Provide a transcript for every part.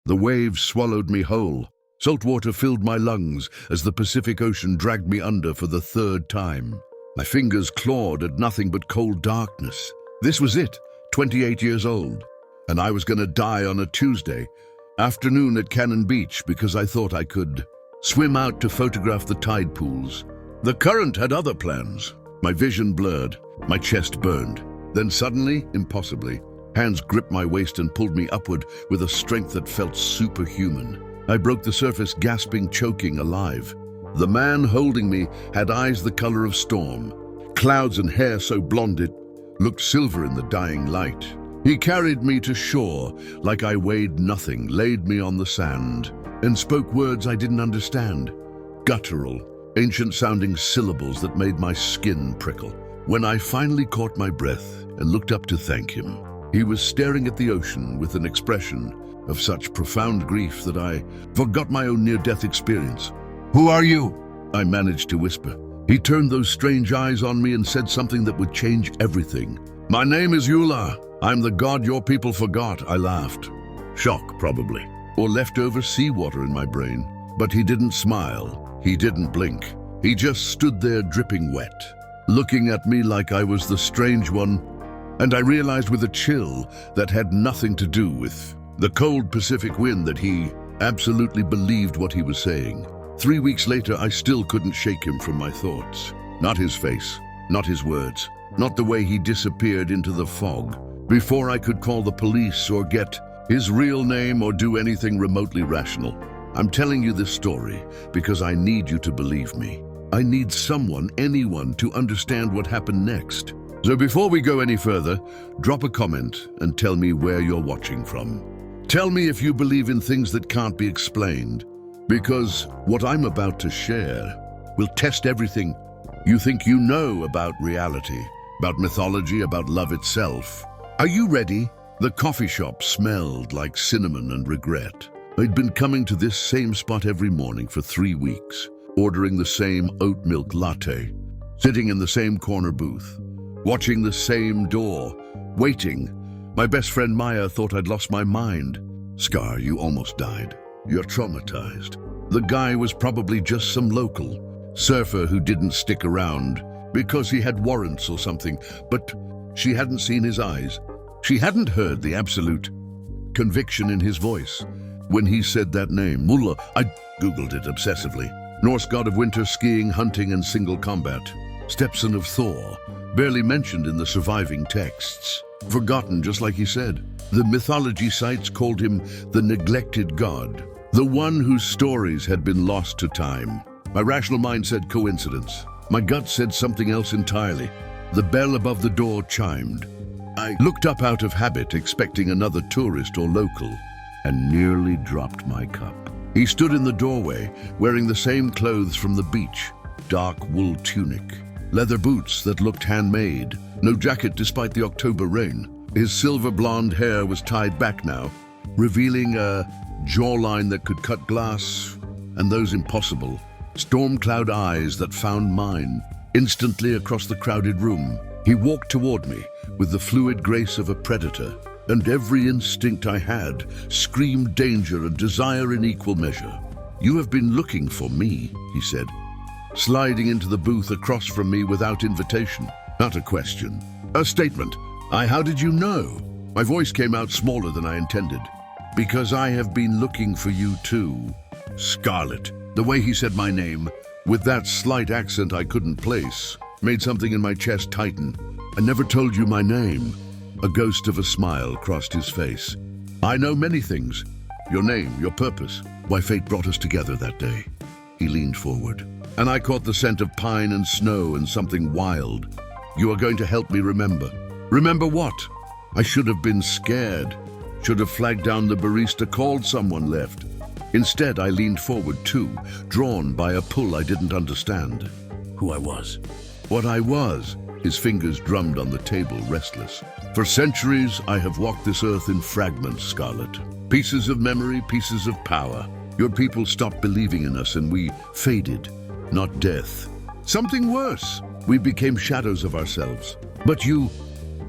The waves swallowed me whole. Salt water filled my lungs as the Pacific Ocean dragged me under for the third time. My fingers clawed at nothing but cold darkness. This was it, 28 years old. And I was going to die on a Tuesday afternoon at Cannon Beach because I thought I could swim out to photograph the tide pools. The current had other plans. My vision blurred, my chest burned. Then suddenly, impossibly, hands gripped my waist and pulled me upward with a strength that felt superhuman. I broke the surface, gasping, choking, alive. The man holding me had eyes the color of storm, clouds and hair so blonde it looked silver in the dying light. He carried me to shore like I weighed nothing, laid me on the sand, and spoke words I didn't understand. Guttural, ancient-sounding syllables that made my skin prickle. When I finally caught my breath and looked up to thank him, he was staring at the ocean with an expression of such profound grief that I forgot my own near-death experience. "Who are you?" I managed to whisper. He turned those strange eyes on me and said something that would change everything. "My name is Eula. I'm the god your people forgot," I laughed. Shock, probably, or leftover seawater in my brain. But he didn't smile. He didn't blink. He just stood there dripping wet, looking at me like I was the strange one. And I realized with a chill that had nothing to do with the cold Pacific wind that he absolutely believed what he was saying. 3 weeks later, I still couldn't shake him from my thoughts. Not his face, not his words, not the way he disappeared into the fog. Before I could call the police or get his real name or do anything remotely rational. I'm telling you this story because I need you to believe me. I need someone, anyone, to understand what happened next. So before we go any further, drop a comment and tell me where you're watching from. Tell me if you believe in things that can't be explained, because what I'm about to share will test everything you think you know about reality, about mythology, about love itself. Are you ready? The coffee shop smelled like cinnamon and regret. I'd been coming to this same spot every morning for 3 weeks, ordering the same oat milk latte, sitting in the same corner booth, watching the same door, waiting. My best friend Maya thought I'd lost my mind. "Scar, you almost died. You're traumatized." The guy was probably just some local surfer who didn't stick around because he had warrants or something, but she hadn't seen his eyes. She hadn't heard the absolute conviction in his voice. When he said that name, Mulla, I Googled it obsessively. Norse god of winter, skiing, hunting, and single combat. Stepson of Thor, barely mentioned in the surviving texts. Forgotten, just like he said. The mythology sites called him the neglected god, the one whose stories had been lost to time. My rational mind said coincidence. My gut said something else entirely. The bell above the door chimed. I looked up out of habit, expecting another tourist or local, and nearly dropped my cup. He stood in the doorway, wearing the same clothes from the beach, dark wool tunic, leather boots that looked handmade, no jacket despite the October rain. His silver blonde hair was tied back now, revealing a jawline that could cut glass, and those impossible, storm cloud eyes that found mine instantly across the crowded room. He walked toward me with the fluid grace of a predator, and every instinct I had screamed danger and desire in equal measure. "You have been looking for me," he said, sliding into the booth across from me without invitation. Not a question, a statement. How did you know?" My voice came out smaller than I intended. "Because I have been looking for you too, Scarlet." The way he said my name, with that slight accent I couldn't place, made something in my chest tighten. "I never told you my name." A ghost of a smile crossed his face. "I know many things. Your name, your purpose, why fate brought us together that day." He leaned forward, and I caught the scent of pine and snow and something wild. "You are going to help me remember." Remember what? I should have been scared. Should have flagged down the barista, called someone, left. Instead, I leaned forward too, drawn by a pull I didn't understand. Who I was. What I was. His fingers drummed on the table, restless. "For centuries, I have walked this earth in fragments, Scarlet. Pieces of memory, pieces of power. Your people stopped believing in us and we faded, not death. Something worse. We became shadows of ourselves. But you..."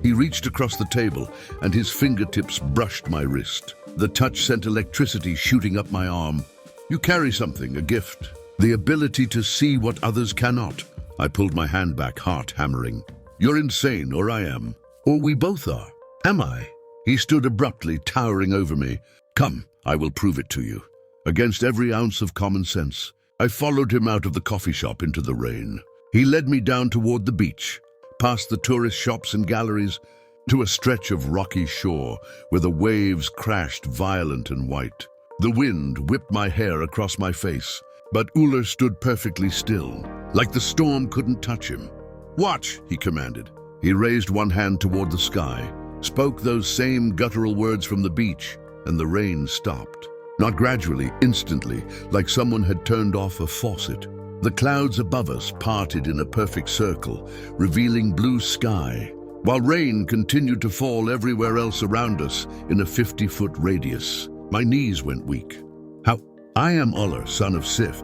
He reached across the table and his fingertips brushed my wrist. The touch sent electricity shooting up my arm. You carry something, a gift. The ability to see what others cannot. I pulled my hand back, heart hammering. You're insane, or I am. Or we both are. Am I? He stood abruptly, towering over me. Come, I will prove it to you. Against every ounce of common sense, I followed him out of the coffee shop into the rain. He led me down toward the beach, past the tourist shops and galleries, to a stretch of rocky shore where the waves crashed violent and white. The wind whipped my hair across my face, but Uller stood perfectly still, like the storm couldn't touch him. Watch, he commanded. He raised one hand toward the sky, spoke those same guttural words from the beach, and the rain stopped. Not gradually, instantly, like someone had turned off a faucet. The clouds above us parted in a perfect circle, revealing blue sky, while rain continued to fall everywhere else around us in a 50-foot radius. My knees went weak. How? I am Uller, son of Sif,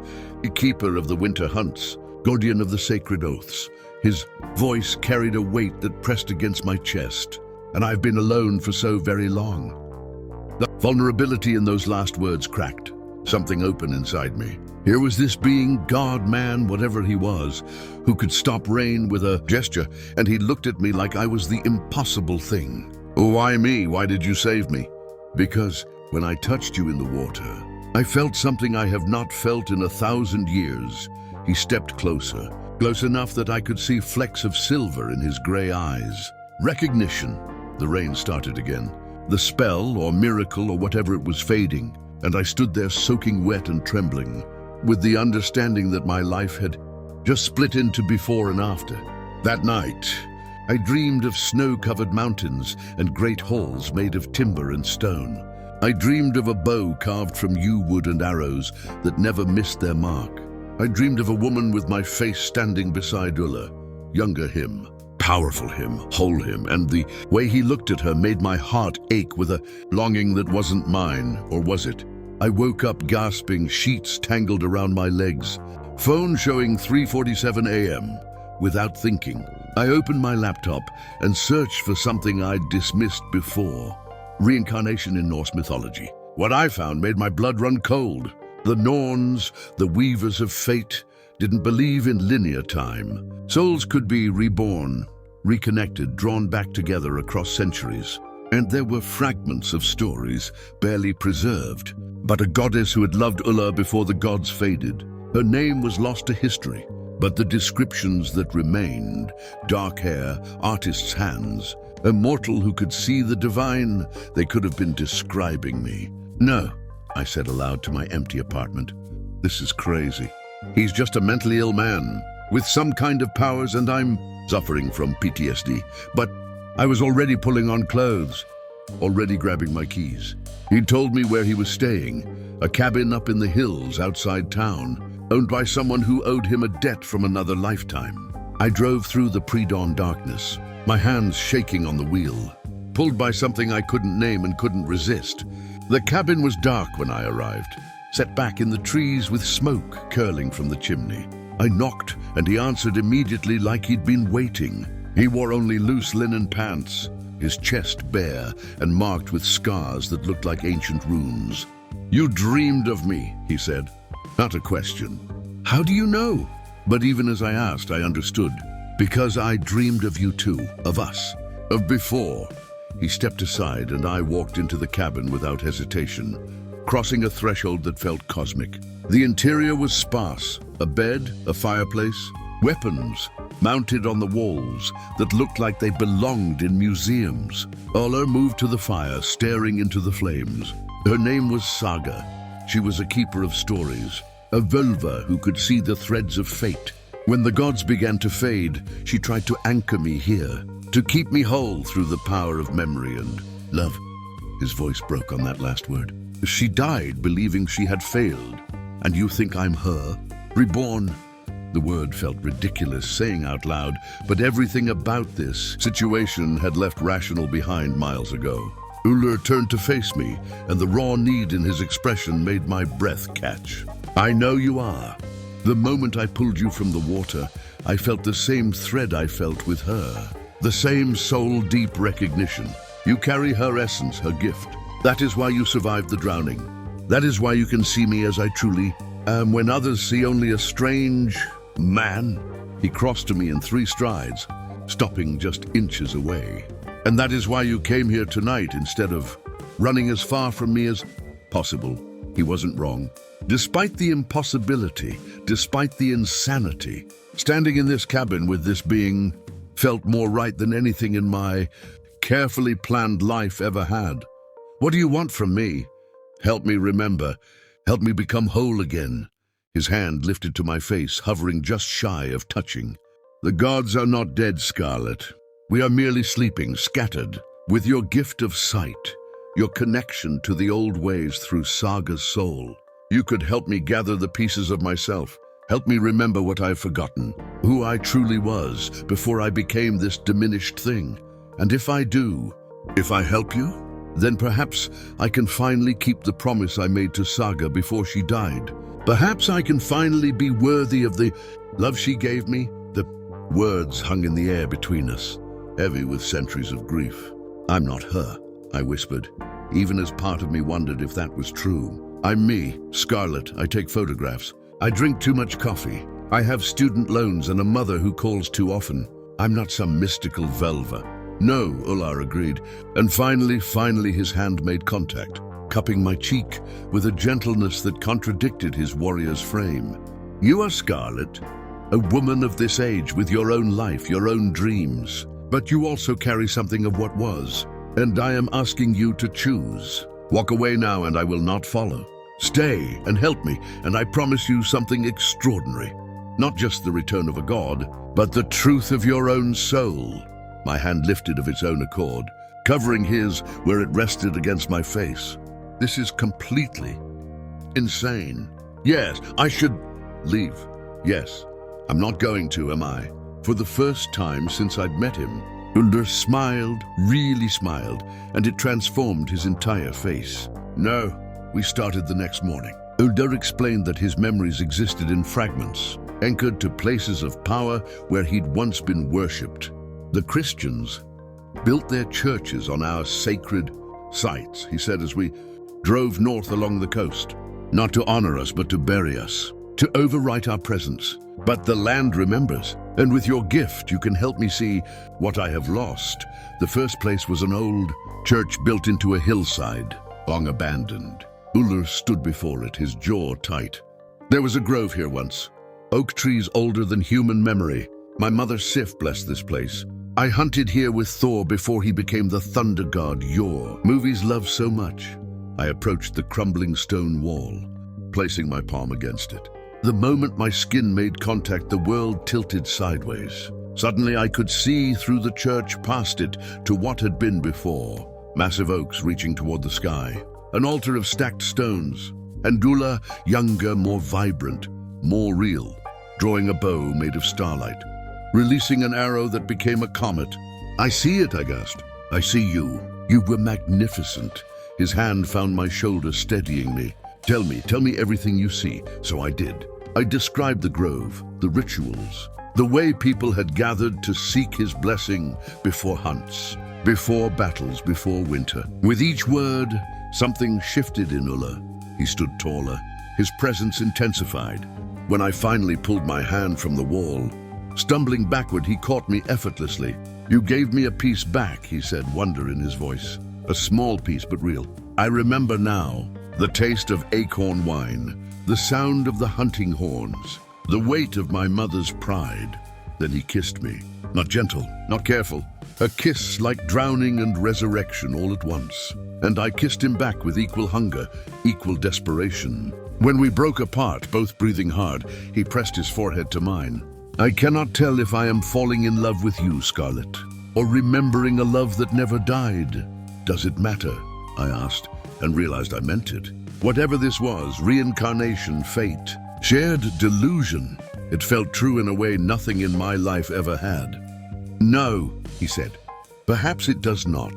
keeper of the winter hunts, guardian of the sacred oaths. His voice carried a weight that pressed against my chest, and I've been alone for so very long. The vulnerability in those last words cracked. Something opened inside me. Here was this being, God, man, whatever he was, who could stop rain with a gesture, and he looked at me like I was the impossible thing. Why me? Why did you save me? Because when I touched you in the water, I felt something I have not felt in 1,000 years. He stepped closer, close enough that I could see flecks of silver in his gray eyes. Recognition. The rain started again. The spell, or miracle, or whatever it was, fading, and I stood there soaking wet and trembling, with the understanding that my life had just split into before and after. That night, I dreamed of snow-covered mountains and great halls made of timber and stone. I dreamed of a bow carved from yew wood and arrows that never missed their mark. I dreamed of a woman with my face standing beside Uller, younger him, powerful him, whole him, and the way he looked at her made my heart ache with a longing that wasn't mine, or was it? I woke up gasping, sheets tangled around my legs, phone showing 3:47 a.m. Without thinking, I opened my laptop and searched for something I'd dismissed before. Reincarnation in Norse mythology. What I found made my blood run cold. The Norns, the weavers of fate, didn't believe in linear time. Souls could be reborn, reconnected, drawn back together across centuries. And there were fragments of stories, barely preserved. But a goddess who had loved Uller before the gods faded. Her name was lost to history, but the descriptions that remained, dark hair, artist's hands, a mortal who could see the divine, they could have been describing me. No, I said aloud to my empty apartment. This is crazy. He's just a mentally ill man, with some kind of powers, and I'm suffering from PTSD. But I was already pulling on clothes, already grabbing my keys. He'd told me where he was staying, a cabin up in the hills outside town, owned by someone who owed him a debt from another lifetime. I drove through the pre-dawn darkness, my hands shaking on the wheel, pulled by something I couldn't name and couldn't resist. The cabin was dark when I arrived, set back in the trees with smoke curling from the chimney. I knocked, and he answered immediately like he'd been waiting. He wore only loose linen pants, his chest bare and marked with scars that looked like ancient runes. You dreamed of me, he said. Not a question. How do you know? But even as I asked, I understood. Because I dreamed of you too, of us, of before. He stepped aside and I walked into the cabin without hesitation, crossing a threshold that felt cosmic. The interior was sparse, a bed, a fireplace, weapons mounted on the walls that looked like they belonged in museums. Uller moved to the fire, staring into the flames. Her name was Saga. She was a keeper of stories, a völva who could see the threads of fate. When the gods began to fade, she tried to anchor me here, to keep me whole through the power of memory and love. His voice broke on that last word. She died believing she had failed. And you think I'm her? Reborn? The word felt ridiculous saying out loud, but everything about this situation had left rational behind miles ago. Uller turned to face me, and the raw need in his expression made my breath catch. I know you are. The moment I pulled you from the water, I felt the same thread I felt with her. The same soul-deep recognition. You carry her essence, her gift. That is why you survived the drowning. That is why you can see me as I truly am when others see only a strange man. He crossed to me in 3 strides, stopping just inches away. And that is why you came here tonight instead of running as far from me as possible. He wasn't wrong. Despite the impossibility, despite the insanity, standing in this cabin with this being felt more right than anything in my carefully planned life ever had. What do you want from me? Help me remember. Help me become whole again. His hand lifted to my face, hovering just shy of touching. The gods are not dead, Scarlet. We are merely sleeping, scattered. With your gift of sight, your connection to the old ways through Saga's soul, you could help me gather the pieces of myself. Help me remember what I've forgotten, who I truly was before I became this diminished thing. And if I do, if I help you, then perhaps I can finally keep the promise I made to Saga before she died. Perhaps I can finally be worthy of the love she gave me. The words hung in the air between us, heavy with centuries of grief. I'm not her, I whispered, even as part of me wondered if that was true. I'm me, Scarlet. I take photographs. I drink too much coffee. I have student loans and a mother who calls too often. I'm not some mystical Velva. No, Ular agreed. And finally his hand made contact, cupping my cheek with a gentleness that contradicted his warrior's frame. You are Scarlet, a woman of this age with your own life, your own dreams. But you also carry something of what was, and I am asking you to choose. Walk away now and I will not follow. Stay and help me, and I promise you something extraordinary. Not just the return of a god, but the truth of your own soul. My hand lifted of its own accord, covering his where it rested against my face. This is completely insane. Yes, I should leave. Yes, I'm not going to, am I? For the first time since I'd met him, Uldr smiled, really smiled, and it transformed his entire face. No, we started the next morning. Uldr explained that his memories existed in fragments, anchored to places of power where he'd once been worshipped. The Christians built their churches on our sacred sites, he said as we drove north along the coast. Not to honor us, but to bury us, to overwrite our presence. But the land remembers, and with your gift you can help me see what I have lost. The first place was an old church built into a hillside, long abandoned. Ullr stood before it, his jaw tight. There was a grove here once, oak trees older than human memory. My mother Sif blessed this place. I hunted here with Thor before he became the thunder god Yor. Movies love so much. I approached the crumbling stone wall, placing my palm against it. The moment my skin made contact, the world tilted sideways. Suddenly I could see through the church past it to what had been before. Massive oaks reaching toward the sky. An altar of stacked stones. And Dula, younger, more vibrant, more real, drawing a bow made of starlight, releasing an arrow that became a comet. I see it, I gasped. I see you. You were magnificent. His hand found my shoulder, steadying me. Tell me everything you see. So I did. I described the grove, the rituals, the way people had gathered to seek his blessing before hunts, before battles, before winter. With each word, something shifted in Ulla. He stood taller, his presence intensified. When I finally pulled my hand from the wall, stumbling backward, he caught me effortlessly. You gave me a piece back, he said, wonder in his voice. A small piece, but real. I remember now the taste of acorn wine, the sound of the hunting horns, the weight of my mother's pride. Then he kissed me. Not gentle, not careful. A kiss like drowning and resurrection all at once. And I kissed him back with equal hunger, equal desperation. When we broke apart, both breathing hard, he pressed his forehead to mine. I cannot tell if I am falling in love with you, Scarlet, or remembering a love that never died. Does it matter? I asked, and realized I meant it. Whatever this was, reincarnation, fate, shared delusion, it felt true in a way nothing in my life ever had. No, he said. Perhaps it does not.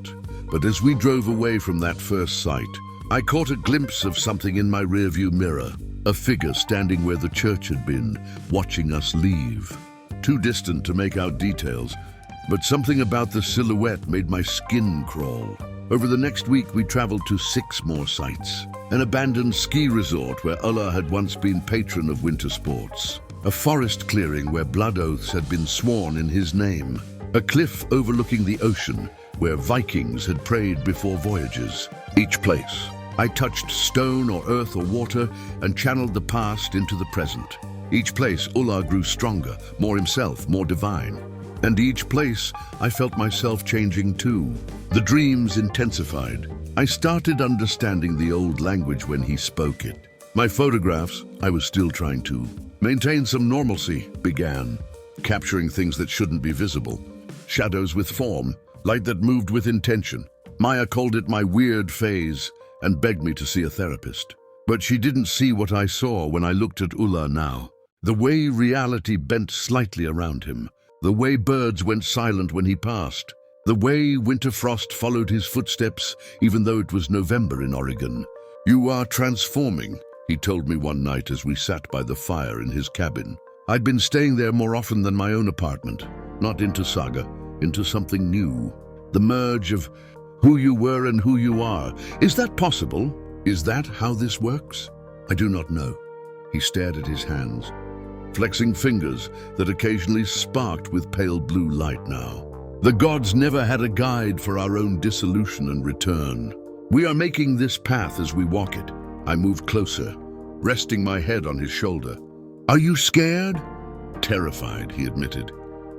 But as we drove away from that first sight, I caught a glimpse of something in my rearview mirror, a figure standing where the church had been, watching us leave. Too distant to make out details, but something about the silhouette made my skin crawl. Over the next week, we traveled to 6 more sites. An abandoned ski resort where Ulla had once been patron of winter sports. A forest clearing where blood oaths had been sworn in his name. A cliff overlooking the ocean where Vikings had prayed before voyages. Each place, I touched stone or earth or water and channeled the past into the present. Each place, Ulla grew stronger, more himself, more divine. And each place, I felt myself changing too. The dreams intensified. I started understanding the old language when he spoke it. My photographs, I was still trying to maintain some normalcy, began. Capturing things that shouldn't be visible. Shadows with form, light that moved with intention. Maya called it my weird phase and begged me to see a therapist. But she didn't see what I saw when I looked at Ulla now. The way reality bent slightly around him. The way birds went silent when he passed. The way winter frost followed his footsteps, even though it was November in Oregon. "You are transforming," he told me one night as we sat by the fire in his cabin. I'd been staying there more often than my own apartment. Not into Saga, into something new. The merge of who you were and who you are. Is that possible? Is that how this works? I do not know. He stared at his hands, flexing fingers that occasionally sparked with pale blue light now. The gods never had a guide for our own dissolution and return. We are making this path as we walk it. I moved closer, resting my head on his shoulder. Are you scared? Terrified, he admitted.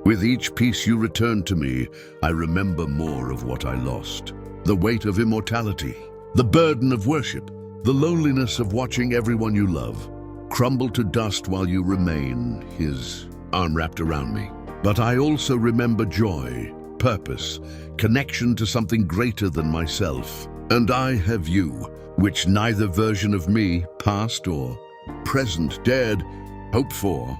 With each piece you return to me, I remember more of what I lost. The weight of immortality, the burden of worship, the loneliness of watching everyone you love crumble to dust while you remain, his arm wrapped around me. But I also remember joy, purpose, connection to something greater than myself. And I have you, which neither version of me, past or present, dared hope for.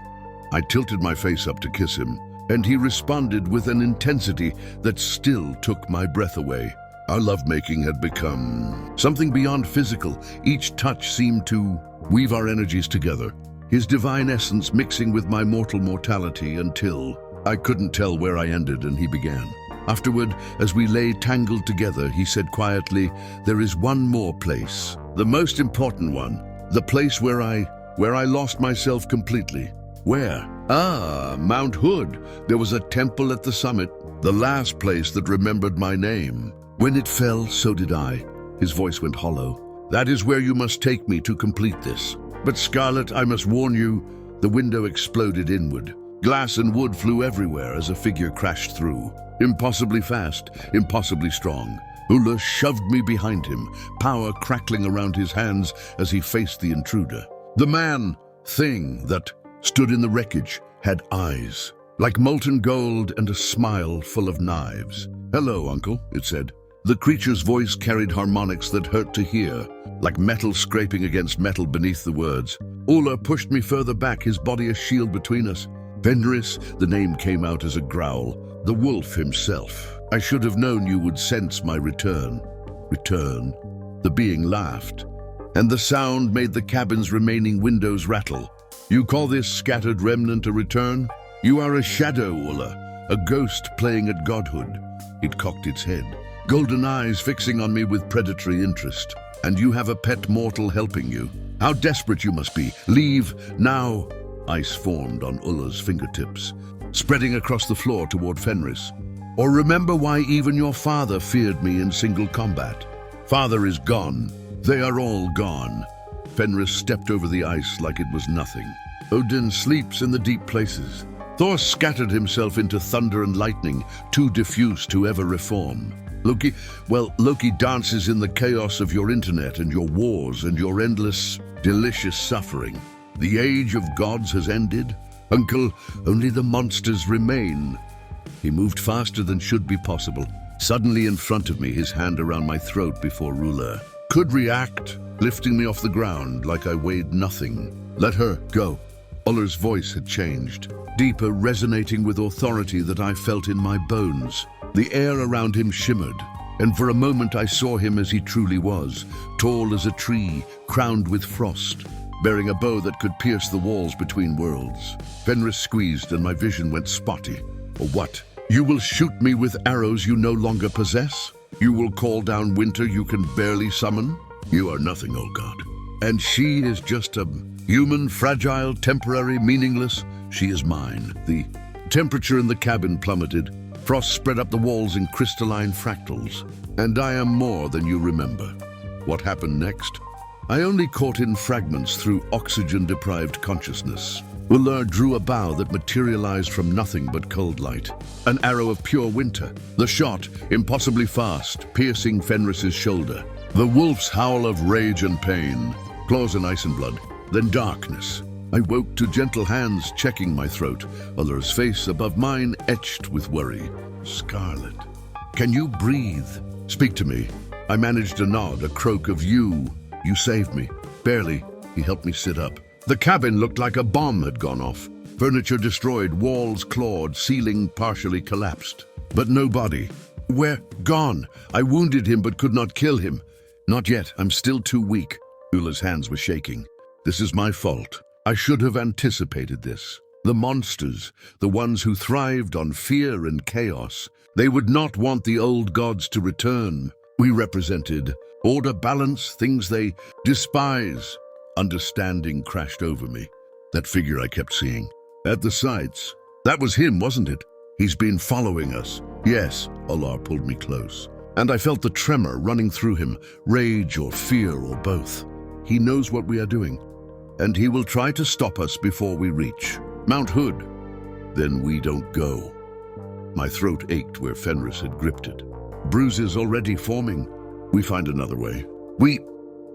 I tilted my face up to kiss him, and he responded with an intensity that still took my breath away. Our lovemaking had become something beyond physical. Each touch seemed to weave our energies together, his divine essence mixing with my mortal mortality until I couldn't tell where I ended and he began. Afterward, as we lay tangled together, he said quietly, "There is one more place, the most important one, the place where I lost myself completely." Where? Ah, Mount Hood. There was a temple at the summit, the last place that remembered my name. When it fell, so did I. His voice went hollow. That is where you must take me to complete this. But Scarlet, I must warn you, the window exploded inward. Glass and wood flew everywhere as a figure crashed through. Impossibly fast, impossibly strong. Ulla shoved me behind him, power crackling around his hands as he faced the intruder. The man, thing that stood in the wreckage, had eyes, like molten gold and a smile full of knives. "Hello, Uncle," it said. The creature's voice carried harmonics that hurt to hear, like metal scraping against metal beneath the words. Ulla pushed me further back, his body a shield between us. Fenris, the name came out as a growl. The wolf himself. I should have known you would sense my return. Return? The being laughed, and the sound made the cabin's remaining windows rattle. You call this scattered remnant a return? You are a shadow, Ulla, a ghost playing at godhood. It cocked its head, golden eyes fixing on me with predatory interest. And you have a pet mortal helping you. How desperate you must be. Leave now. Ice formed on Ulla's fingertips, spreading across the floor toward Fenris. Or remember why even your father feared me in single combat. Father is gone. They are all gone. Fenris stepped over the ice like it was nothing. Odin sleeps in the deep places. Thor scattered himself into thunder and lightning, too diffuse to ever reform. Loki dances in the chaos of your internet and your wars and your endless, delicious suffering. The age of gods has ended. Uncle, only the monsters remain. He moved faster than should be possible. Suddenly in front of me, his hand around my throat before ruler. Could react, lifting me off the ground like I weighed nothing. Let her go. Ulla's voice had changed, deeper, resonating with authority that I felt in my bones. The air around him shimmered, and for a moment I saw him as he truly was, tall as a tree, crowned with frost, bearing a bow that could pierce the walls between worlds. Fenris squeezed and my vision went spotty. Or what? You will shoot me with arrows you no longer possess? You will call down winter you can barely summon? You are nothing, O God. And she is just a human, fragile, temporary, meaningless. She is mine. The temperature in the cabin plummeted. Frost spread up the walls in crystalline fractals. And I am more than you remember. What happened next? I only caught in fragments through oxygen-deprived consciousness. Ulla drew a bow that materialized from nothing but cold light. An arrow of pure winter. The shot, impossibly fast, piercing Fenris's shoulder. The wolf's howl of rage and pain. Claws and ice and blood. Then darkness. I woke to gentle hands checking my throat. Ulla's face above mine etched with worry. Scarlet. Can you breathe? Speak to me. I managed a nod, a croak of you. You saved me. Barely. He helped me sit up. The cabin looked like a bomb had gone off. Furniture destroyed, walls clawed, ceiling partially collapsed. But no body. Where? Gone. I wounded him but could not kill him. Not yet. I'm still too weak. Ulla's hands were shaking. This is my fault. I should have anticipated this. The monsters, the ones who thrived on fear and chaos, they would not want the old gods to return. We represented order, balance, things they despise. Understanding crashed over me. That figure I kept seeing. At the sites. That was him, wasn't it? He's been following us. Yes, Ulla pulled me close. And I felt the tremor running through him, rage or fear or both. He knows what we are doing. And he will try to stop us before we reach Mount Hood. Then we don't go. My throat ached where Fenris had gripped it. Bruises already forming. We find another way.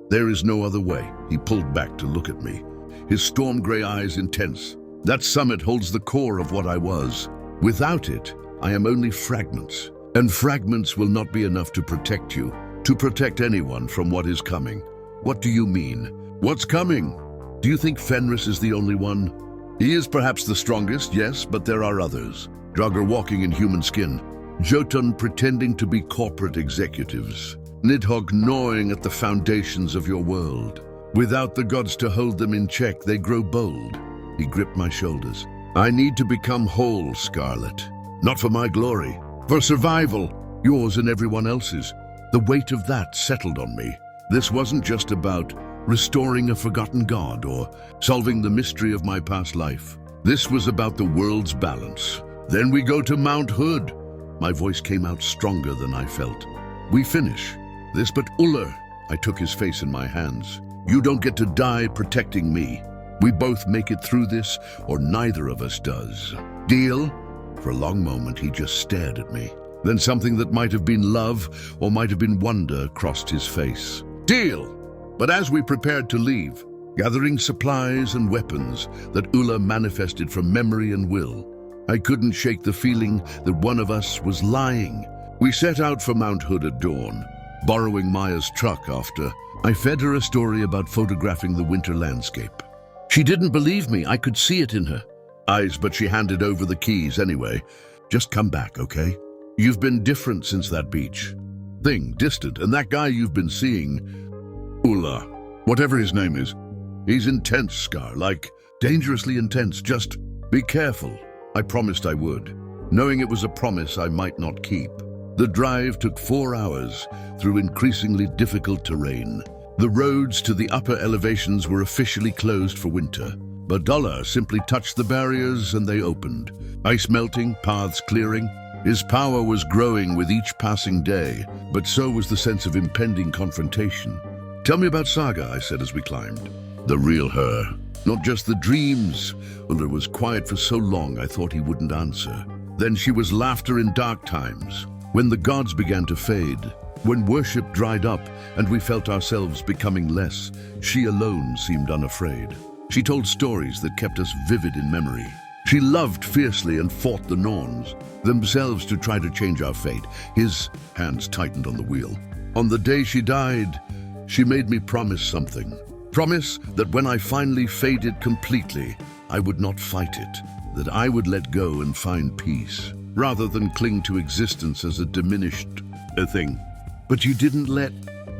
There is no other way. He pulled back to look at me. His storm gray eyes intense. That summit holds the core of what I was. Without it, I am only fragments. And fragments will not be enough to protect you, to protect anyone from what is coming. What do you mean? What's coming? Do you think Fenris is the only one? He is perhaps the strongest, yes, but there are others. Draugr walking in human skin. Jotun pretending to be corporate executives. Nidhogg gnawing at the foundations of your world. Without the gods to hold them in check, they grow bold. He gripped my shoulders. I need to become whole, Scarlet. Not for my glory. For survival. Yours and everyone else's. The weight of that settled on me. This wasn't just about restoring a forgotten god or solving the mystery of my past life. This was about the world's balance. Then we go to Mount Hood. My voice came out stronger than I felt. We finish this, but Ulla, I took his face in my hands. You don't get to die protecting me. We both make it through this, or neither of us does. Deal? For a long moment, he just stared at me. Then something that might have been love or might have been wonder crossed his face. Deal! But as we prepared to leave, gathering supplies and weapons that Ulla manifested from memory and will, I couldn't shake the feeling that one of us was lying. We set out for Mount Hood at dawn, borrowing Maya's truck after I fed her a story about photographing the winter landscape. She didn't believe me. I could see it in her eyes, but she handed over the keys anyway. Just come back, okay? You've been different since that beach. Distant, and that guy you've been seeing, Ulla, whatever his name is, he's intense, Scar, like dangerously intense. Just be careful. I promised I would, knowing it was a promise I might not keep. The drive took 4 hours through increasingly difficult terrain. The roads to the upper elevations were officially closed for winter, but Ulla simply touched the barriers and they opened. Ice melting, paths clearing. His power was growing with each passing day, but so was the sense of impending confrontation. Tell me about Saga, I said as we climbed. The real her, not just the dreams. Ulla was quiet for so long I thought he wouldn't answer. Then she was laughter in dark times, when the gods began to fade, when worship dried up and we felt ourselves becoming less. She alone seemed unafraid. She told stories that kept us vivid in memory. She loved fiercely and fought the Norns, themselves to try to change our fate. His hands tightened on the wheel. On the day she died, she made me promise something. Promise that when I finally faded completely, I would not fight it, that I would let go and find peace, rather than cling to existence as a diminished thing. But you didn't let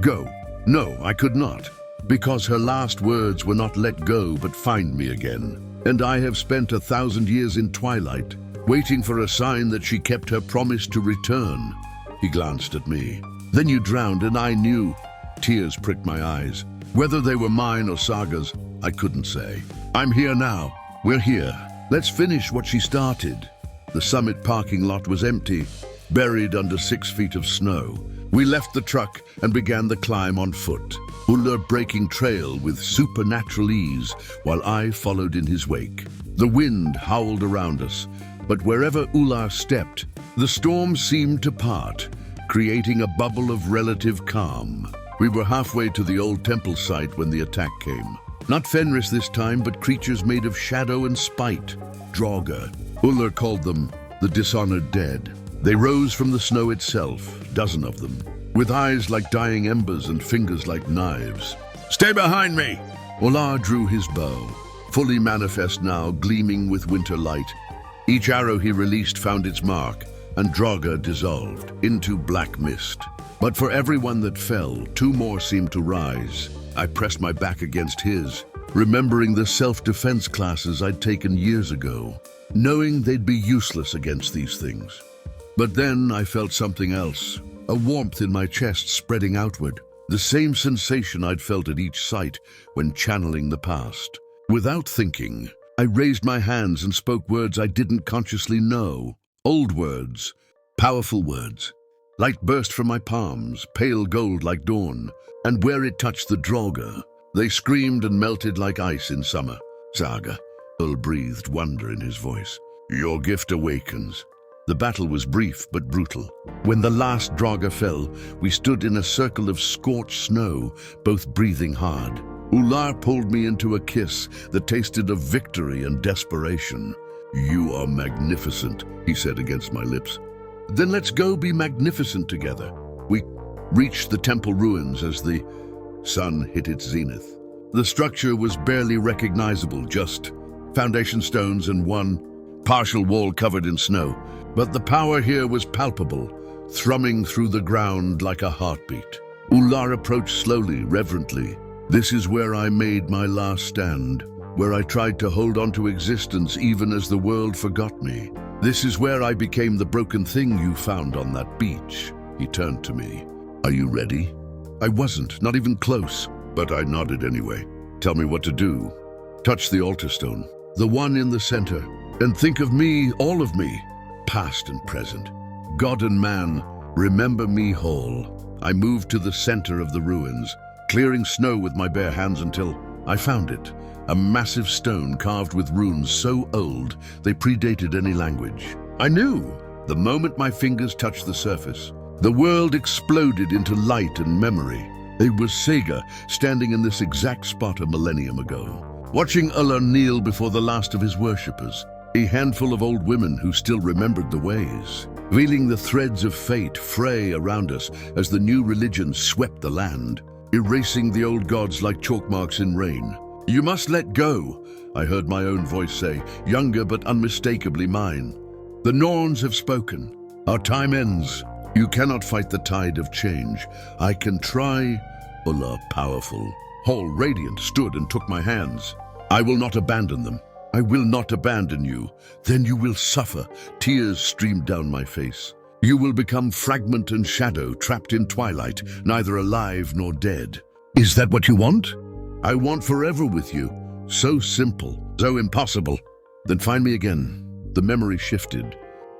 go. No, I could not, because her last words were not let go but find me again. And I have spent 1,000 years in twilight, waiting for a sign that she kept her promise to return. He glanced at me. Then you drowned and I knew. Tears pricked my eyes. Whether they were mine or Saga's, I couldn't say. I'm here now. We're here. Let's finish what she started. The summit parking lot was empty, buried under 6 feet of snow. We left the truck and began the climb on foot. Ullr breaking trail with supernatural ease, while I followed in his wake. The wind howled around us, but wherever Ullr stepped, the storm seemed to part, creating a bubble of relative calm. We were halfway to the old temple site when the attack came. Not Fenris this time, but creatures made of shadow and spite. Draugr. Ullr called them the dishonored dead. They rose from the snow itself, a dozen of them, with eyes like dying embers and fingers like knives. Stay behind me! Ullr drew his bow, fully manifest now, gleaming with winter light. Each arrow he released found its mark, and Draugr dissolved into black mist. But for every one that fell, 2 more seemed to rise. I pressed my back against his, remembering the self-defense classes I'd taken years ago, knowing they'd be useless against these things. But then I felt something else, a warmth in my chest spreading outward, the same sensation I'd felt at each sight when channeling the past. Without thinking, I raised my hands and spoke words I didn't consciously know. Old words, powerful words. Light burst from my palms, pale gold like dawn, and where it touched the Draugr, they screamed and melted like ice in summer. Saga, Ull breathed wonder in his voice. Your gift awakens. The battle was brief but brutal. When the last Draugr fell, we stood in a circle of scorched snow, both breathing hard. Ullr pulled me into a kiss that tasted of victory and desperation. You are magnificent, he said against my lips. Then let's go be magnificent together. We reached the temple ruins as the sun hit its zenith. The structure was barely recognizable, just foundation stones and one partial wall covered in snow. But the power here was palpable, thrumming through the ground like a heartbeat. Ullr approached slowly, reverently. This is where I made my last stand, where I tried to hold on to existence even as the world forgot me. This is where I became the broken thing you found on that beach. He turned to me. Are you ready? I wasn't, not even close, but I nodded anyway. Tell me what to do. Touch the altar stone, the one in the center, and think of me, all of me, past and present. God and man, remember me whole. I moved to the center of the ruins, clearing snow with my bare hands until I found it. A massive stone carved with runes so old they predated any language. I knew the moment my fingers touched the surface. The world exploded into light and memory. It was Saga standing in this exact spot a millennium ago, watching Ullr kneel before the last of his worshippers, a handful of old women who still remembered the ways, reeling the threads of fate fray around us as the new religion swept the land, erasing the old gods like chalk marks in rain. You must let go, I heard my own voice say, younger but unmistakably mine. The Norns have spoken. Our time ends. You cannot fight the tide of change. I can try. Ullr, powerful, whole, radiant, stood and took my hands. I will not abandon them. I will not abandon you. Then you will suffer. Tears streamed down my face. You will become fragment and shadow, trapped in twilight, neither alive nor dead. Is that what you want? I want forever with you. So simple, so impossible. Then find me again. The memory shifted.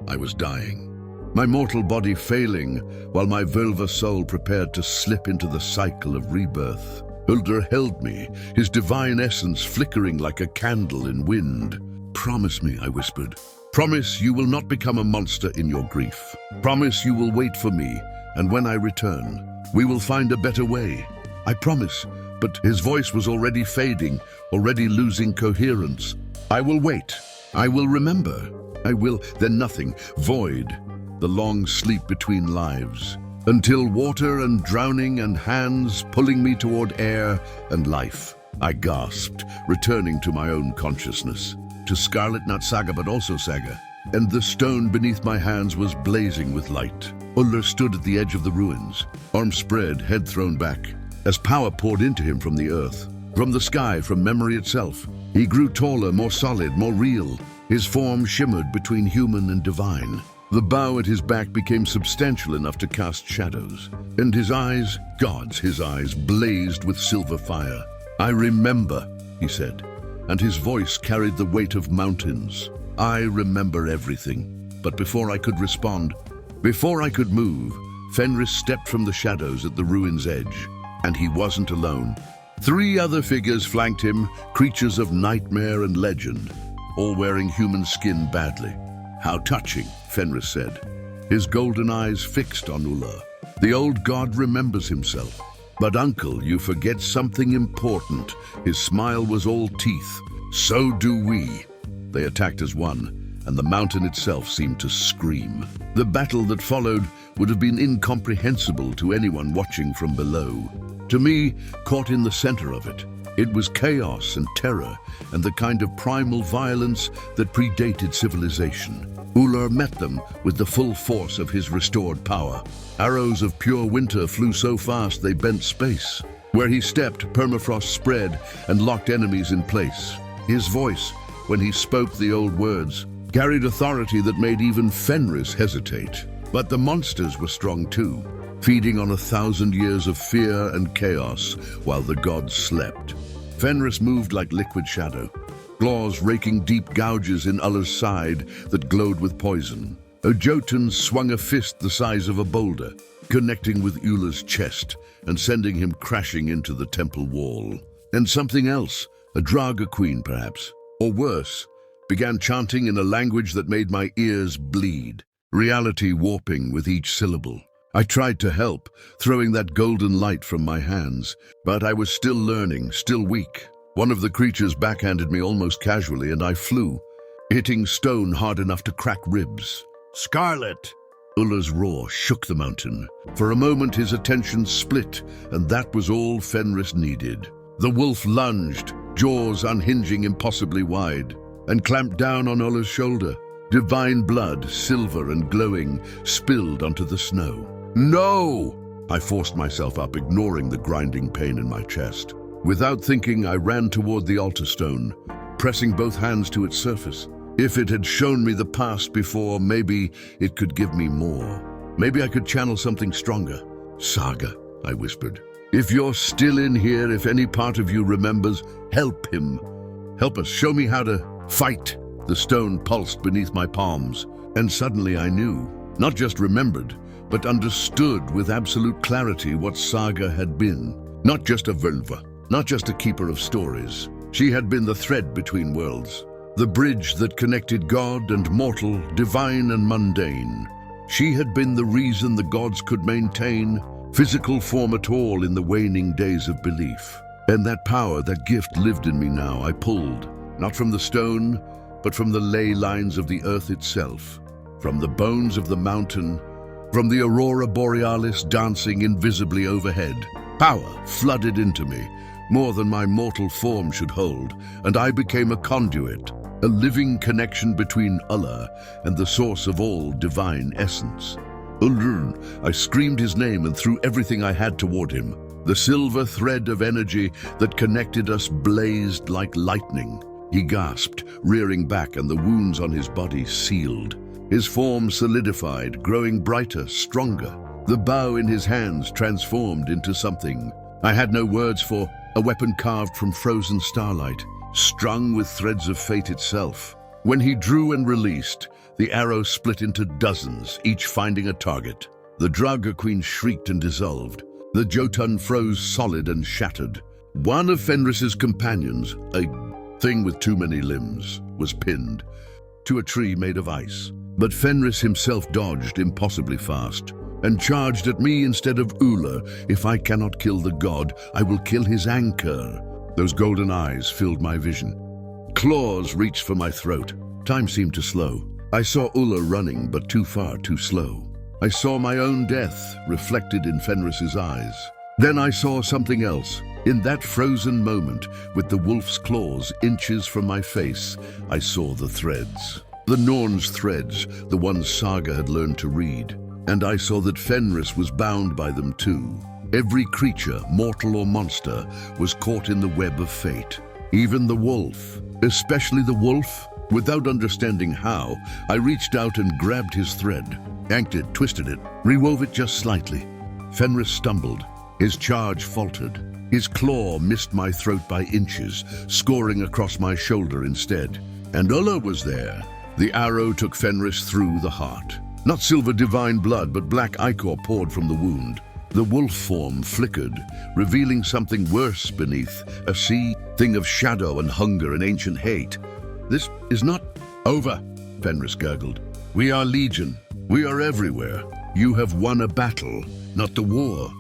I was dying. My mortal body failing, while my vulva soul prepared to slip into the cycle of rebirth. Ullr held me, his divine essence flickering like a candle in wind. Promise me, I whispered. Promise you will not become a monster in your grief. Promise you will wait for me, and when I return, we will find a better way. I promise. But his voice was already fading, already losing coherence. I will wait. I will remember. I will, then nothing, void, the long sleep between lives, until water and drowning and hands pulling me toward air and life. I gasped, returning to my own consciousness, to Scarlet, not Saga, but also Saga, and the stone beneath my hands was blazing with light. Ullr stood at the edge of the ruins, arms spread, head thrown back, as power poured into him from the earth, from the sky, from memory itself. He grew taller, more solid, more real. His form shimmered between human and divine. The bough at his back became substantial enough to cast shadows, and his eyes, his eyes, blazed with silver fire. "I remember," he said, and his voice carried the weight of mountains. "I remember everything." But before I could respond, before I could move, Fenris stepped from the shadows at the ruin's edge, and he wasn't alone. 3 other figures flanked him, creatures of nightmare and legend, all wearing human skin badly. "How touching," Fenris said, his golden eyes fixed on Ulla. "The old god remembers himself. But uncle, you forget something important." His smile was all teeth. "So do we." They attacked as one, and the mountain itself seemed to scream. The battle that followed would have been incomprehensible to anyone watching from below. To me, caught in the center of it, it was chaos and terror and the kind of primal violence that predated civilization. Ullr met them with the full force of his restored power. Arrows of pure winter flew so fast they bent space. Where he stepped, permafrost spread and locked enemies in place. His voice, when he spoke the old words, carried authority that made even Fenris hesitate. But the monsters were strong too, feeding on 1,000 years of fear and chaos while the gods slept. Fenris moved like liquid shadow, claws raking deep gouges in Ullr's side that glowed with poison. A Jotun swung a fist the size of a boulder, connecting with Ullr's chest and sending him crashing into the temple wall. And something else, a Draga queen perhaps, or worse, began chanting in a language that made my ears bleed, reality warping with each syllable. I tried to help, throwing that golden light from my hands, but I was still learning, still weak. One of the creatures backhanded me almost casually, and I flew, hitting stone hard enough to crack ribs. "Scarlet!" Ullr's roar shook the mountain. For a moment his attention split, and that was all Fenris needed. The wolf lunged, jaws unhinging impossibly wide, and clamped down on Ullr's shoulder. Divine blood, silver and glowing, spilled onto the snow. "No!" I forced myself up, ignoring the grinding pain in my chest. Without thinking, I ran toward the altar stone, pressing both hands to its surface. If it had shown me the past before, maybe it could give me more. Maybe I could channel something stronger. "Saga," I whispered. "If you're still in here, if any part of you remembers, help him. Help us, show me how to fight." The stone pulsed beneath my palms, and suddenly I knew, not just remembered, but understood with absolute clarity what Saga had been. Not just a Völva, not just a keeper of stories. She had been the thread between worlds, the bridge that connected God and mortal, divine and mundane. She had been the reason the gods could maintain physical form at all in the waning days of belief. And that power, that gift lived in me now. I pulled, not from the stone, but from the ley lines of the earth itself, from the bones of the mountain, from the aurora borealis dancing invisibly overhead. Power flooded into me, more than my mortal form should hold, and I became a conduit, a living connection between Ullr and the source of all divine essence. Ullr, I screamed his name and threw everything I had toward him. The silver thread of energy that connected us blazed like lightning. He gasped, rearing back, and the wounds on his body sealed. His form solidified, growing brighter, stronger. The bow in his hands transformed into something I had no words for, a weapon carved from frozen starlight, strung with threads of fate itself. When he drew and released, the arrow split into dozens, each finding a target. The Draga queen shrieked and dissolved. The Jotun froze solid and shattered. One of Fenris's companions, a thing with too many limbs, was pinned to a tree made of ice. But Fenris himself dodged impossibly fast and charged at me instead of Ullr. "If I cannot kill the god, I will kill his anchor." Those golden eyes filled my vision. Claws reached for my throat. Time seemed to slow. I saw Ullr running, but too far, too slow. I saw my own death reflected in Fenris's eyes. Then I saw something else. In that frozen moment, with the wolf's claws inches from my face, I saw the threads. The Norse threads, the ones Saga had learned to read. And I saw that Fenris was bound by them too. Every creature, mortal or monster, was caught in the web of fate. Even the wolf, especially the wolf, Without understanding how, I reached out and grabbed his thread, yanked it, twisted it, rewove it just slightly. Fenris stumbled. His charge faltered. His claw missed my throat by inches, scoring across my shoulder instead. And Ulla was there. The arrow took Fenris through the heart. Not silver divine blood, but black ichor poured from the wound. The wolf form flickered, revealing something worse beneath, a sea thing of shadow and hunger and ancient hate. "This is not over," Fenris gurgled. "We are legion. We are everywhere. You have won a battle, not the war."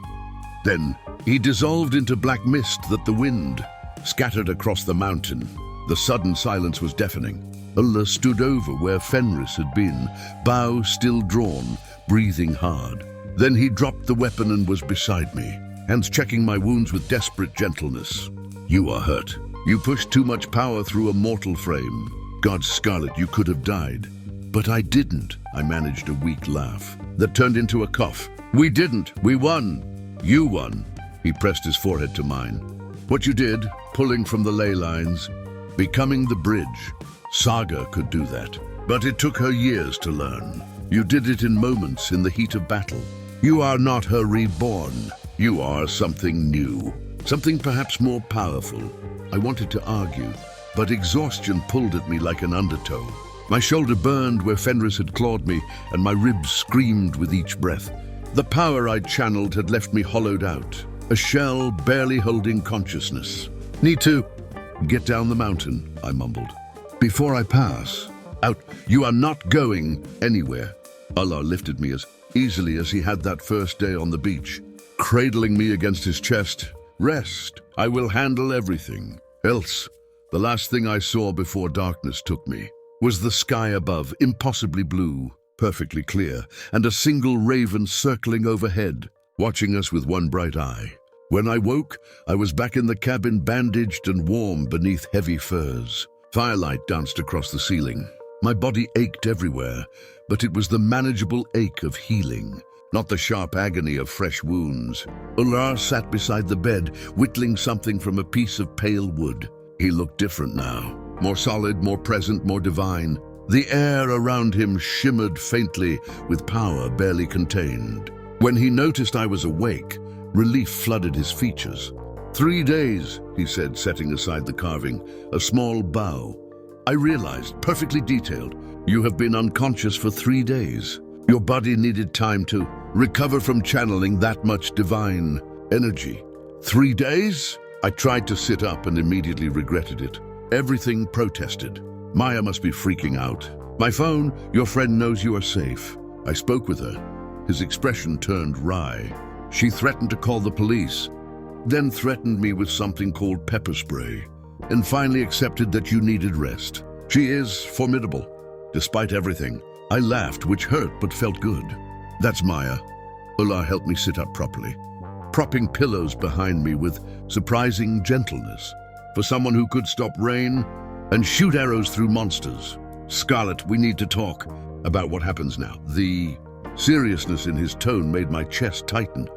Then he dissolved into black mist that the wind scattered across the mountain. The sudden silence was deafening. Ulla stood over where Fenris had been, bow still drawn, breathing hard. Then he dropped the weapon and was beside me, hands checking my wounds with desperate gentleness. "You are hurt. You pushed too much power through a mortal frame. God, Scarlet, you could have died." "But I didn't," I managed a weak laugh that turned into a cough. "We didn't. We won. You won." He pressed his forehead to mine. "What you did, pulling from the ley lines, becoming the bridge. Saga could do that, but it took her years to learn. You did it in moments, in the heat of battle. You are not her reborn. You are something new, something perhaps more powerful." I wanted to argue, but exhaustion pulled at me like an undertow. My shoulder burned where Fenris had clawed me, and my ribs screamed with each breath. The power I'd channeled had left me hollowed out, a shell barely holding consciousness. "Need to get down the mountain," I mumbled. "Before I pass. Out. You are not going anywhere." Allah lifted me as easily as he had that first day on the beach, cradling me against his chest. "Rest. I will handle everything. Else." The last thing I saw before darkness took me was the sky above, impossibly blue, perfectly clear, and a single raven circling overhead, watching us with one bright eye. When I woke, I was back in the cabin, bandaged and warm beneath heavy furs. Firelight danced across the ceiling. My body ached everywhere, but it was the manageable ache of healing, not the sharp agony of fresh wounds. Ular sat beside the bed, whittling something from a piece of pale wood. He looked different now, more solid, more present, more divine. The air around him shimmered faintly with power barely contained. When he noticed I was awake, relief flooded his features. 3 days, he said, setting aside the carving, a small bow. I realized, perfectly detailed, you have been unconscious for 3 days. Your body needed time to recover from channeling that much divine energy. 3 days? I tried to sit up and immediately regretted it. Everything protested. Maya must be freaking out. "My phone, your friend knows you are safe." I spoke with her. His expression turned wry. She threatened to call the police, then threatened me with something called pepper spray, and finally accepted that you needed rest. She is formidable, despite everything. I laughed, which hurt but felt good. "That's Maya." Ulla helped me sit up properly, propping pillows behind me with surprising gentleness. For someone who could stop rain and shoot arrows through monsters. "Scarlet, we need to talk about what happens now." The seriousness in his tone made my chest tighten.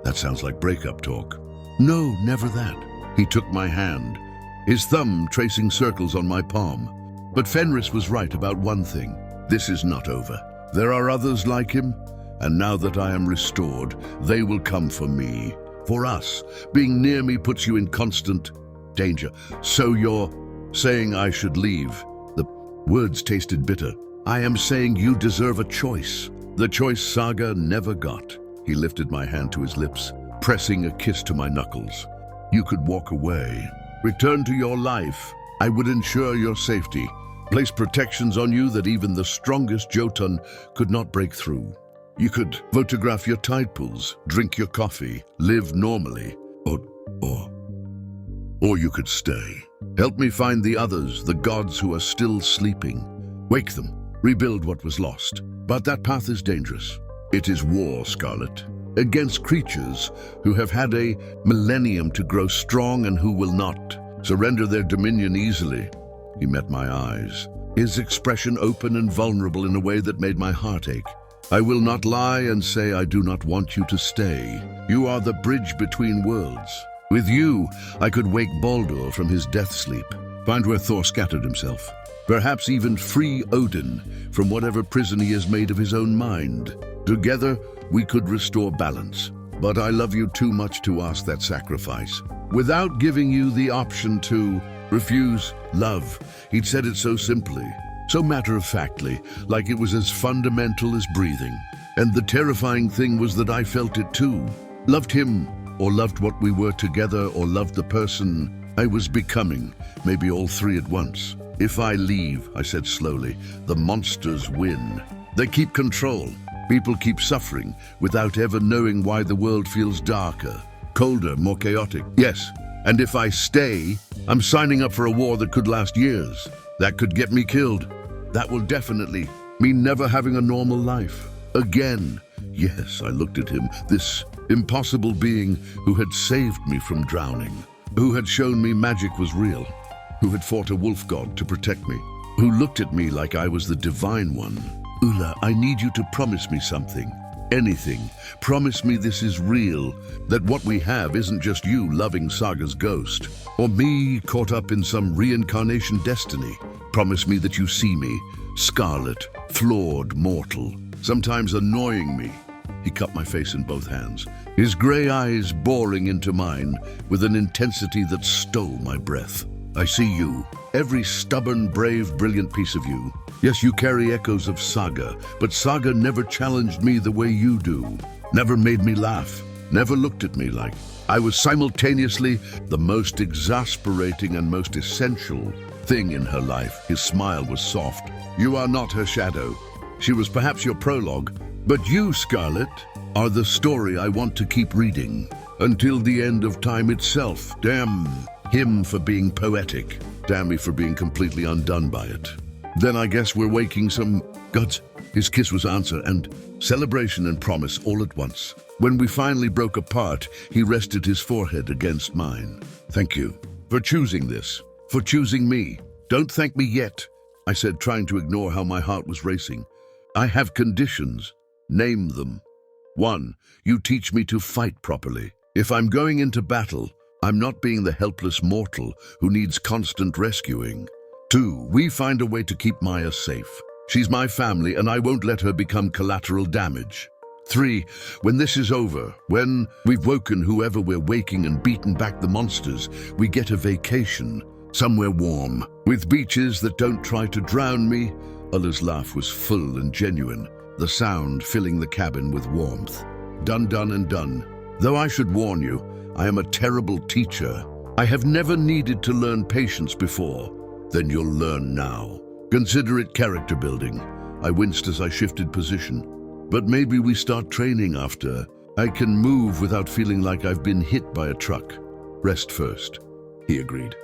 "That sounds like breakup talk." "No, never that." He took my hand, his thumb tracing circles on my palm. But Fenris was right about one thing. This is not over. There are others like him, and now that I am restored, they will come for me. For us. Being near me puts you in constant danger. "So you're saying I should leave?" The words tasted bitter. "I am saying you deserve a choice. The choice Saga never got." He lifted my hand to his lips, pressing a kiss to my knuckles. "You could walk away. Return to your life. I would ensure your safety. Place protections on you that even the strongest Jotun could not break through. You could photograph your tide pools, drink your coffee, live normally. Or you could stay. Help me find the others, the gods who are still sleeping. Wake them, rebuild what was lost. But that path is dangerous. It is war, Scarlet, against creatures who have had a millennium to grow strong and who will not surrender their dominion easily." He met my eyes, his expression open and vulnerable in a way that made my heart ache. "I will not lie and say I do not want you to stay. You are the bridge between worlds. With you, I could wake Baldur from his death sleep, find where Thor scattered himself, Perhaps even free Odin from whatever prison he has made of his own mind. Together, we could restore balance. But I love you too much to ask that sacrifice. Without giving you the option to refuse love, he'd said it so simply, so matter-of-factly, like it was as fundamental as breathing. And the terrifying thing was that I felt it too. Loved him, or loved what we were together, or loved the person I was becoming, maybe all three at once. If I leave, I said slowly, the monsters win. They keep control. People keep suffering without ever knowing why the world feels darker, colder, more chaotic. Yes, and if I stay, I'm signing up for a war that could last years. That could get me killed. That will definitely mean never having a normal life. Again. Yes, I looked at him, this impossible being who had saved me from drowning, who had shown me magic was real, who had fought a wolf god to protect me, who looked at me like I was the divine one. Ulla, I need you to promise me something. Anything. Promise me this is real, that what we have isn't just you loving Saga's ghost, or me caught up in some reincarnation destiny. Promise me that you see me, scarlet, flawed, mortal, sometimes annoying me. He cupped my face in both hands, his gray eyes boring into mine with an intensity that stole my breath. I see you, every stubborn, brave, brilliant piece of you. Yes, you carry echoes of Saga, but Saga never challenged me the way you do, never made me laugh, never looked at me like I was simultaneously the most exasperating and most essential thing in her life. His smile was soft. You are not her shadow. She was perhaps your prologue, but you, Scarlet, are the story I want to keep reading until the end of time itself. Damn him for being poetic. Damn me for being completely undone by it. Then I guess we're waking some gods. His kiss was answer and celebration and promise all at once. When we finally broke apart, he rested his forehead against mine. Thank you for choosing this, for choosing me. Don't thank me yet, I said, trying to ignore how my heart was racing. I have conditions. Name them. 1. You teach me to fight properly. If I'm going into battle, I'm not being the helpless mortal who needs constant rescuing. 2. We find a way to keep Maya safe. She's my family and I won't let her become collateral damage. 3. When this is over, when we've woken whoever we're waking and beaten back the monsters, we get a vacation, somewhere warm, with beaches that don't try to drown me. Ulla's laugh was full and genuine, the sound filling the cabin with warmth. Done, done, and done. Though I should warn you, I am a terrible teacher. I have never needed to learn patience before. Then you'll learn now. Consider it character building. I winced as I shifted position. But maybe we start training after. I can move without feeling like I've been hit by a truck. Rest first, he agreed.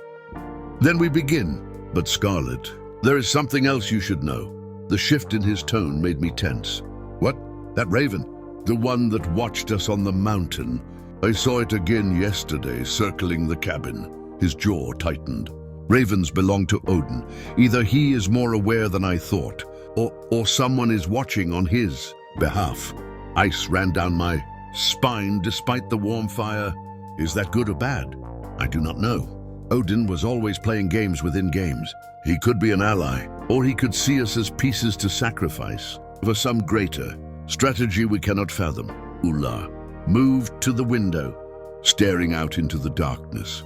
Then we begin. But Scarlet, there is something else you should know. The shift in his tone made me tense. What? That raven? The one that watched us on the mountain. I saw it again yesterday, circling the cabin. His jaw tightened. Ravens belong to Odin. Either he is more aware than I thought, or someone is watching on his behalf. Ice ran down my spine despite the warm fire. Is that good or bad? I do not know. Odin was always playing games within games. He could be an ally, or he could see us as pieces to sacrifice for some greater strategy we cannot fathom. Ulla moved to the window, staring out into the darkness.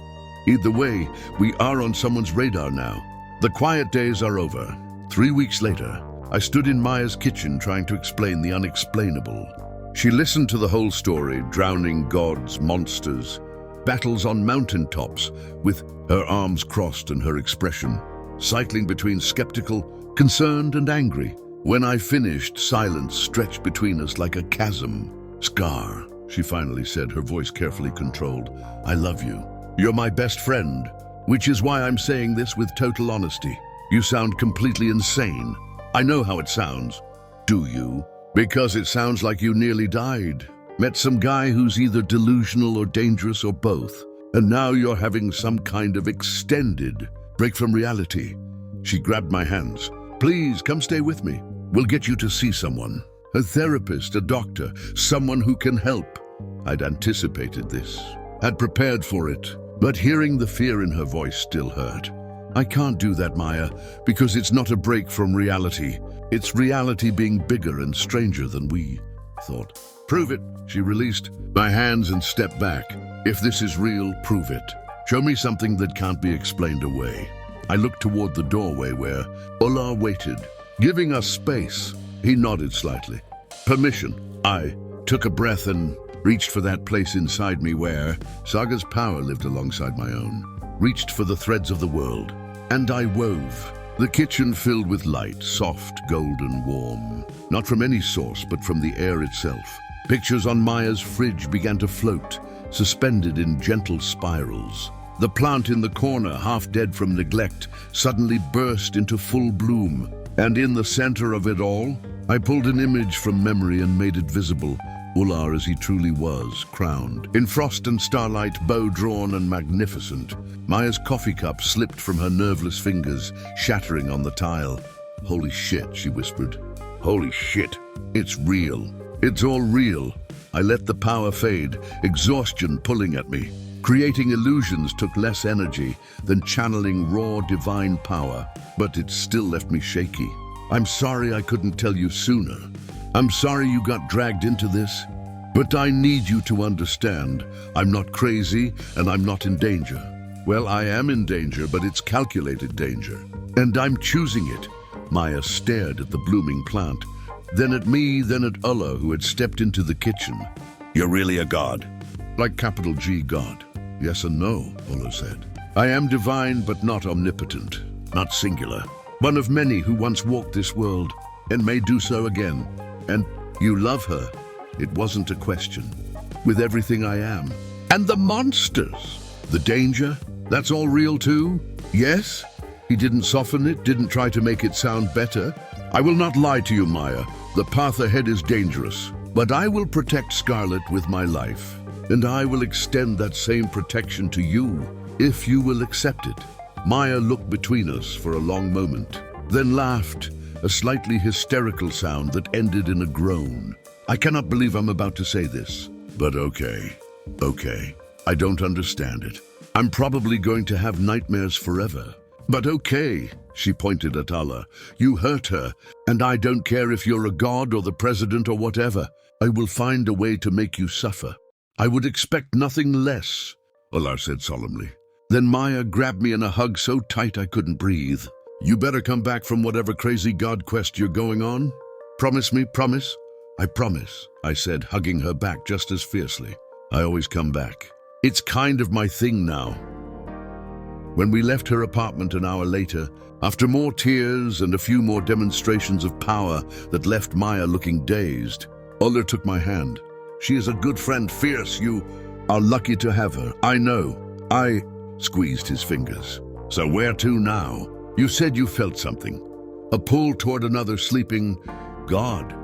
Either way, we are on someone's radar now. The quiet days are over. 3 weeks later, I stood in Maya's kitchen trying to explain the unexplainable. She listened to the whole story, drowning gods, monsters, battles on mountaintops, with her arms crossed and her expression cycling between skeptical, concerned, and angry. When I finished, silence stretched between us like a chasm. Scar, she finally said, her voice carefully controlled. I love you. You're my best friend, which is why I'm saying this with total honesty. You sound completely insane. I know how it sounds. Do you? Because it sounds like you nearly died. Met some guy who's either delusional or dangerous or both. And now you're having some kind of extended break from reality. She grabbed my hands. Please, come stay with me. We'll get you to see someone. A therapist, a doctor, someone who can help. I'd anticipated this, had prepared for it, but hearing the fear in her voice still hurt. I can't do that, Maya, because it's not a break from reality. It's reality being bigger and stranger than we thought. Prove it, she released my hands and stepped back. If this is real, prove it. Show me something that can't be explained away. I looked toward the doorway where Ulla waited, giving us space. He nodded slightly. Permission. I took a breath and reached for that place inside me where Saga's power lived alongside my own. Reached for the threads of the world. And I wove. The kitchen filled with light, soft, golden, warm. Not from any source, but from the air itself. Pictures on Maya's fridge began to float, suspended in gentle spirals. The plant in the corner, half dead from neglect, suddenly burst into full bloom. And in the center of it all, I pulled an image from memory and made it visible. Ulla as he truly was, crowned. In frost and starlight, bow drawn and magnificent. Maya's coffee cup slipped from her nerveless fingers, shattering on the tile. Holy shit, she whispered. Holy shit, it's real. It's all real. I let the power fade, exhaustion pulling at me. Creating illusions took less energy than channeling raw divine power, but it still left me shaky. I'm sorry I couldn't tell you sooner. I'm sorry you got dragged into this, but I need you to understand. I'm not crazy and I'm not in danger. Well, I am in danger, but it's calculated danger. And I'm choosing it. Maya stared at the blooming plant, then at me, then at Ulla, who had stepped into the kitchen. You're really a god? Like capital G God. Yes and no, Ulla said. I am divine, but not omnipotent, not singular. One of many who once walked this world and may do so again. And you love her. It wasn't a question. With everything I am. And the monsters. The danger, that's all real too? Yes? He didn't soften it, didn't try to make it sound better. I will not lie to you, Maya. The path ahead is dangerous. But I will protect Scarlet with my life. And I will extend that same protection to you, if you will accept it. Maya looked between us for a long moment, then laughed, a slightly hysterical sound that ended in a groan. I cannot believe I'm about to say this, but okay. I don't understand it. I'm probably going to have nightmares forever. But okay, she pointed at Allah. You hurt her, and I don't care if you're a god or the president or whatever. I will find a way to make you suffer. I would expect nothing less, Allah said solemnly. Then Maya grabbed me in a hug so tight I couldn't breathe. You better come back from whatever crazy god quest you're going on. Promise me, promise? I promise, I said, hugging her back just as fiercely. I always come back. It's kind of my thing now. When we left her apartment an hour later, after more tears and a few more demonstrations of power that left Maya looking dazed, Ulla took my hand. She is a good friend, fierce. You are lucky to have her. I know. I squeezed his fingers. So where to now? You said you felt something. A pull toward another sleeping god.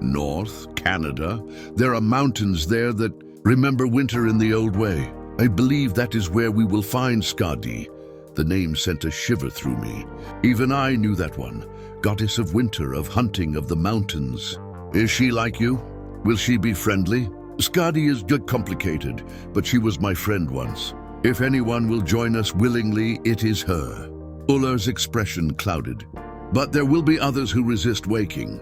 North, Canada. There are mountains there that remember winter in the old way. I believe that is where we will find Skadi. The name sent a shiver through me. Even I knew that one. Goddess of winter, of hunting, of the mountains. Is she like you? Will she be friendly? Skadi is complicated, but she was my friend once. If anyone will join us willingly, it is her. Ulla's expression clouded. But there will be others who resist waking,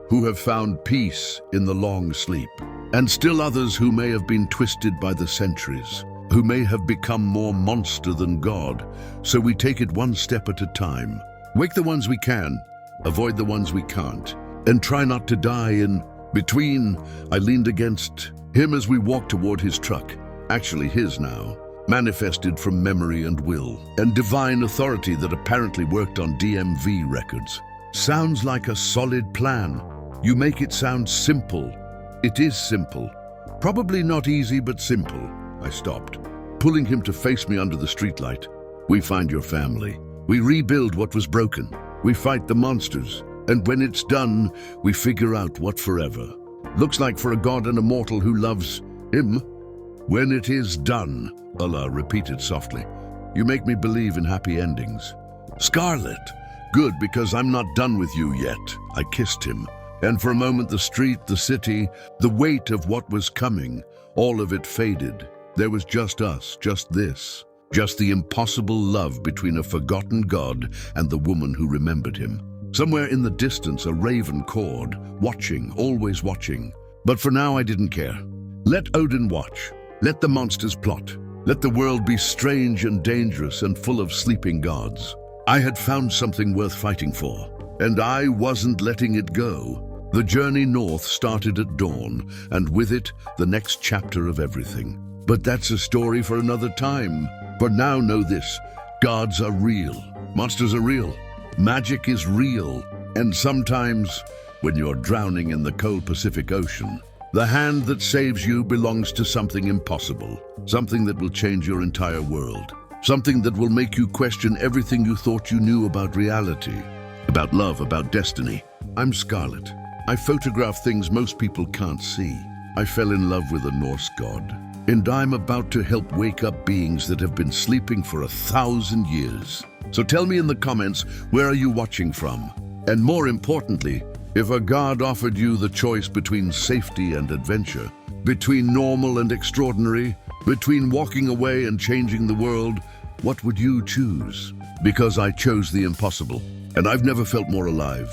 who have found peace in the long sleep, and still others who may have been twisted by the centuries, who may have become more monster than God. So we take it one step at a time. Wake the ones we can, avoid the ones we can't, and try not to die in between. I leaned against him as we walked toward his truck, actually his now, manifested from memory and will, and divine authority that apparently worked on DMV records. Sounds like a solid plan. You make it sound simple. It is simple. Probably not easy, but simple. I stopped, pulling him to face me under the streetlight. We find your family. We rebuild what was broken. We fight the monsters. And when it's done, we figure out what forever looks like for a god and a mortal who loves him. When it is done, Allah repeated softly. You make me believe in happy endings. Scarlet. Good, because I'm not done with you yet. I kissed him. And for a moment, the street, the city, the weight of what was coming, all of it faded. There was just us, just this. just the impossible love between a forgotten god and the woman who remembered him. Somewhere in the distance, a raven cawed, watching, always watching. But for now, I didn't care. Let Odin watch. Let the monsters plot. Let the world be strange and dangerous and full of sleeping gods. I had found something worth fighting for, and I wasn't letting it go. The journey north started at dawn, and with it, the next chapter of everything. But that's a story for another time. For now, know this: gods are real. Monsters are real. Magic is real. And sometimes, when you're drowning in the cold Pacific Ocean, the hand that saves you belongs to something impossible. Something that will change your entire world. Something that will make you question everything you thought you knew about reality. About love, about destiny. I'm Scarlet. I photograph things most people can't see. I fell in love with a Norse god. And I'm about to help wake up beings that have been sleeping for 1,000 years. So tell me in the comments, where are you watching from? And more importantly, if a god offered you the choice between safety and adventure, between normal and extraordinary, between walking away and changing the world, what would you choose? Because I chose the impossible, and I've never felt more alive.